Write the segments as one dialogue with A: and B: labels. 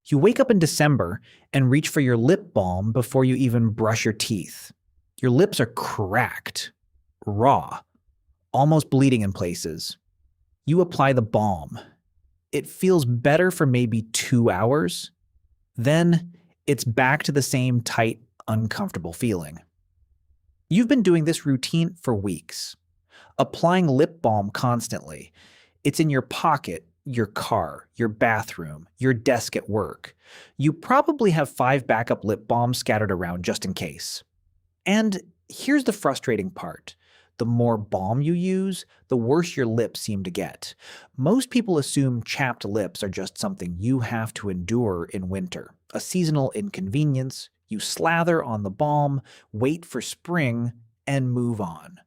A: You wake up in December and reach for your lip balm before you even brush your teeth. Your lips are cracked, raw, almost bleeding in places. You apply the balm. It feels better for maybe 2 hours. Then it's back to the same tight, uncomfortable feeling. You've been doing this routine for weeks, applying lip balm constantly. It's in your pocket, your car, your bathroom, your desk at work. You probably have 5 backup lip balms scattered around just in case. And here's the frustrating part. The more balm you use, the worse your lips seem to get. Most people assume chapped lips are just something you have to endure in winter, a seasonal inconvenience. You slather on the balm, wait for spring, and move on.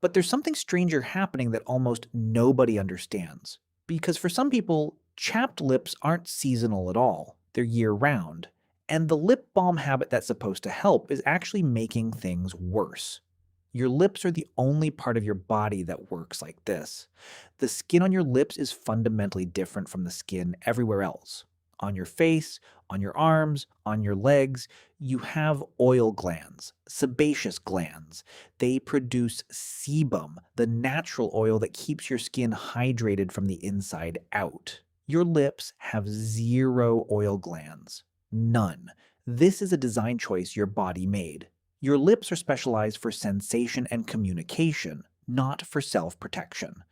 A: But there's something stranger happening that almost nobody understands. Because for some people, chapped lips aren't seasonal at all. They're year-round. And the lip balm habit that's supposed to help is actually making things worse. Your lips are the only part of your body that works like this. The skin on your lips is fundamentally different from the skin everywhere else. On your face, on your arms, on your legs, you have oil glands, sebaceous glands. They produce sebum, the natural oil that keeps your skin hydrated from the inside out. Your lips have 0 oil glands. None. This is a design choice your body made. Your lips are specialized for sensation and communication, not for self-protection.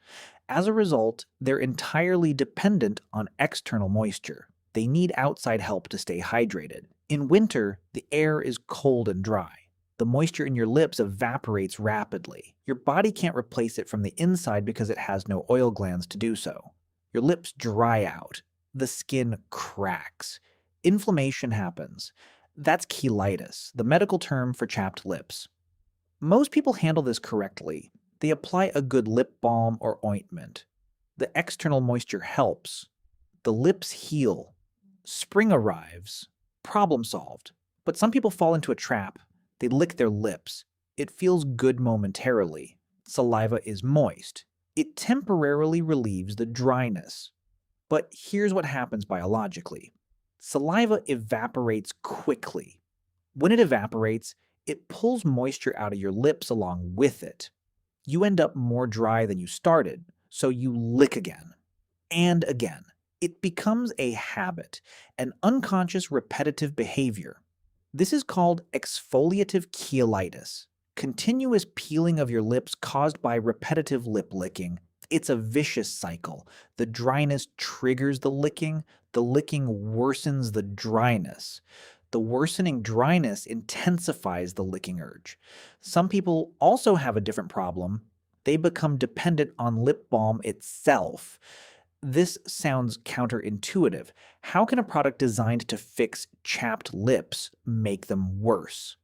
A: As a result, they're entirely dependent on external moisture. They need outside help to stay hydrated. In winter, the air is cold and dry. The moisture in your lips evaporates rapidly. Your body can't replace it from the inside because it has no oil glands to do so. Your lips dry out. The skin cracks. Inflammation happens. That's cheilitis, the medical term for chapped lips. Most people handle this correctly. They apply a good lip balm or ointment. The external moisture helps. The lips heal. Spring arrives. Problem solved. But some people fall into a trap. They lick their lips. It feels good momentarily. Saliva is moist. It temporarily relieves the dryness. But here's what happens biologically. Saliva evaporates quickly. When it evaporates, it pulls moisture out of your lips along with it. You end up more dry than you started, so you lick again. And again. It becomes a habit, an unconscious repetitive behavior. This is called exfoliative cheilitis, continuous peeling of your lips caused by repetitive lip licking. It's a vicious cycle. The dryness triggers the licking worsens the dryness. The worsening dryness intensifies the licking urge. Some people also have a different problem. They become dependent on lip balm itself. This sounds counterintuitive. How can a product designed to fix chapped lips make them worse?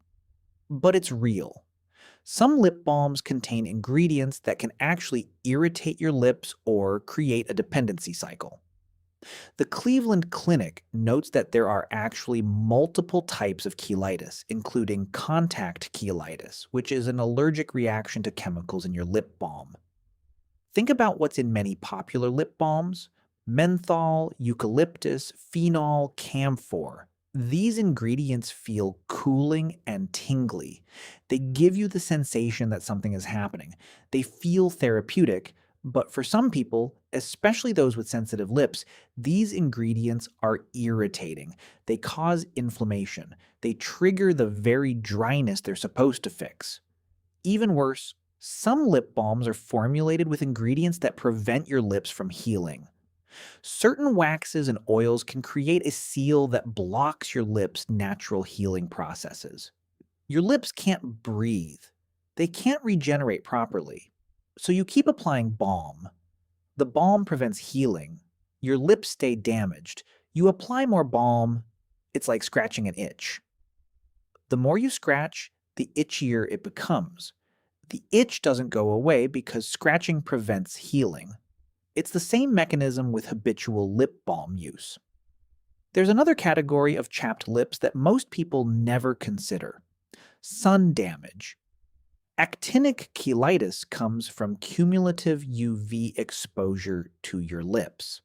A: But it's real. Some lip balms contain ingredients that can actually irritate your lips or create a dependency cycle. The Cleveland Clinic notes that there are actually multiple types of cheilitis, including contact cheilitis, which is an allergic reaction to chemicals in your lip balm. Think about what's in many popular lip balms: menthol, eucalyptus, phenol, camphor. These ingredients feel cooling and tingly. They give you the sensation that something is happening. They feel therapeutic, but for some people, especially those with sensitive lips, these ingredients are irritating. They cause inflammation. They trigger the very dryness they're supposed to fix. Even worse, some lip balms are formulated with ingredients that prevent your lips from healing. Certain waxes and oils can create a seal that blocks your lips' natural healing processes. Your lips can't breathe. They can't regenerate properly. So you keep applying balm. The balm prevents healing. Your lips stay damaged. You apply more balm. It's like scratching an itch. The more you scratch, the itchier it becomes. The itch doesn't go away because scratching prevents healing. It's the same mechanism with habitual lip balm use. There's another category of chapped lips that most people never consider: sun damage. Actinic cheilitis comes from cumulative UV exposure to your lips.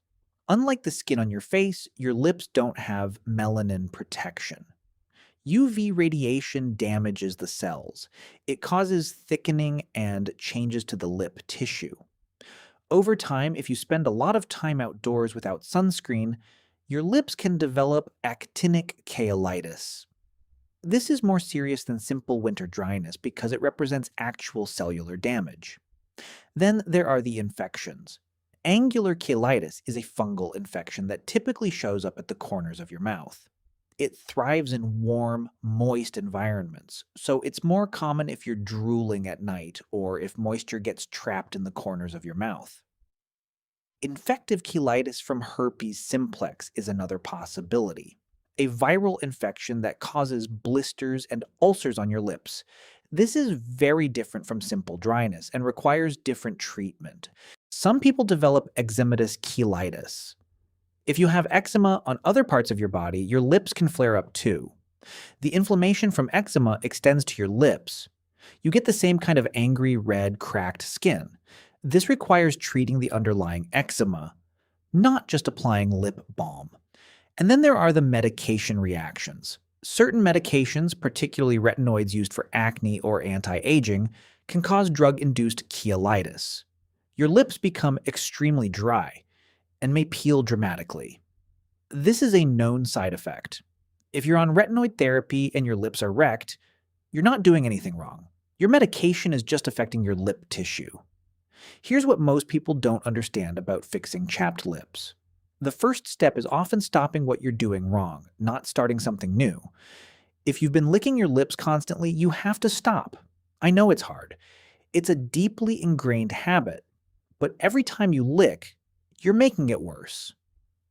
A: Unlike the skin on your face, your lips don't have melanin protection. UV radiation damages the cells. It causes thickening and changes to the lip tissue. Over time, if you spend a lot of time outdoors without sunscreen, your lips can develop actinic cheilitis. This is more serious than simple winter dryness because it represents actual cellular damage. Then there are the infections. Angular cheilitis is a fungal infection that typically shows up at the corners of your mouth. It thrives in warm, moist environments, so it's more common if you're drooling at night or if moisture gets trapped in the corners of your mouth. Infective cheilitis from herpes simplex is another possibility, a viral infection that causes blisters and ulcers on your lips. This is very different from simple dryness and requires different treatment. Some people develop eczematous cheilitis. If you have eczema on other parts of your body, your lips can flare up too. The inflammation from eczema extends to your lips. You get the same kind of angry, red, cracked skin. This requires treating the underlying eczema, not just applying lip balm. And then there are the medication reactions. Certain medications, particularly retinoids used for acne or anti-aging, can cause drug-induced cheilitis. Your lips become extremely dry and may peel dramatically. This is a known side effect. If you're on retinoid therapy and your lips are wrecked, you're not doing anything wrong. Your medication is just affecting your lip tissue. Here's what most people don't understand about fixing chapped lips. The first step is often stopping what you're doing wrong, not starting something new. If you've been licking your lips constantly, you have to stop. I know it's hard. It's a deeply ingrained habit, but every time you lick, you're making it worse.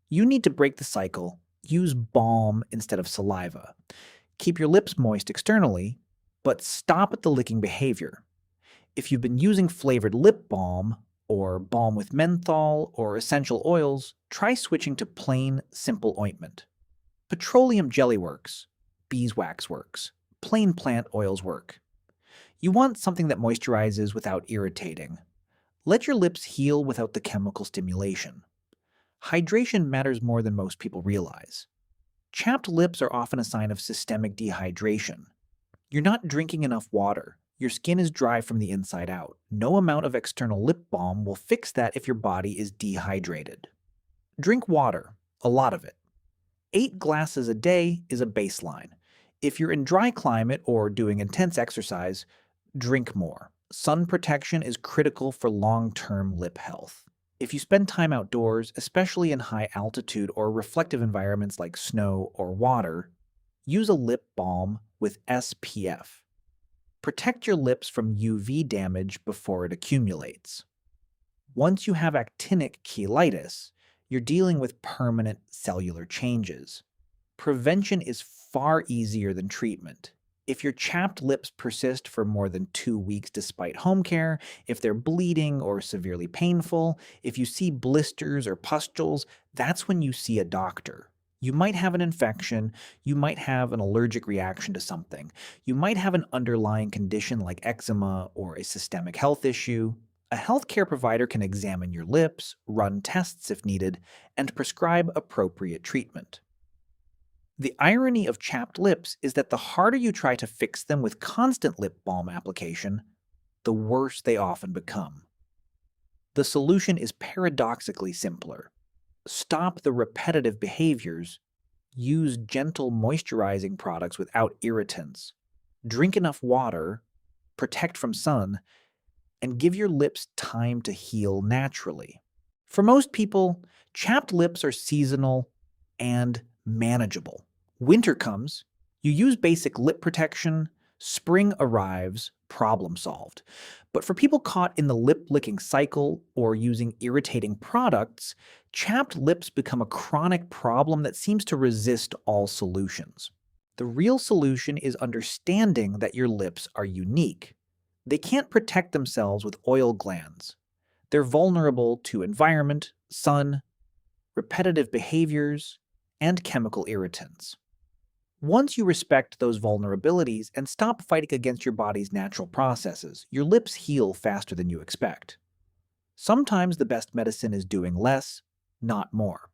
A: You need to break the cycle. Use balm instead of saliva. Keep your lips moist externally, but stop at the licking behavior. If you've been using flavored lip balm, or balm with menthol, or essential oils, try switching to plain, simple ointment. Petroleum jelly works. Beeswax works. Plain plant oils work. You want something that moisturizes without irritating. Let your lips heal without the chemical stimulation. Hydration matters more than most people realize. Chapped lips are often a sign of systemic dehydration. You're not drinking enough water. Your skin is dry from the inside out. No amount of external lip balm will fix that if your body is dehydrated. Drink water, a lot of it. 8 glasses a day is a baseline. If you're in dry climate or doing intense exercise, drink more. Sun protection is critical for long-term lip health. If you spend time outdoors, especially in high altitude or reflective environments like snow or water, use a lip balm with SPF. Protect your lips from UV damage before it accumulates. Once you have actinic cheilitis, you're dealing with permanent cellular changes. Prevention is far easier than treatment. If your chapped lips persist for more than 2 weeks despite home care, if they're bleeding or severely painful, if you see blisters or pustules, that's when you see a doctor. You might have an infection, you might have an allergic reaction to something, you might have an underlying condition like eczema or a systemic health issue. A healthcare provider can examine your lips, run tests if needed, and prescribe appropriate treatment. The irony of chapped lips is that the harder you try to fix them with constant lip balm application, the worse they often become. The solution is paradoxically simpler. Stop the repetitive behaviors, use gentle moisturizing products without irritants, drink enough water, protect from sun, and give your lips time to heal naturally. For most people, chapped lips are seasonal and manageable. Winter comes, you use basic lip protection, spring arrives, problem solved. But for people caught in the lip-licking cycle or using irritating products, chapped lips become a chronic problem that seems to resist all solutions. The real solution is understanding that your lips are unique. They can't protect themselves with oil glands. They're vulnerable to environment, sun, repetitive behaviors, and chemical irritants. Once you respect those vulnerabilities and stop fighting against your body's natural processes, your lips heal faster than you expect. Sometimes the best medicine is doing less, not more.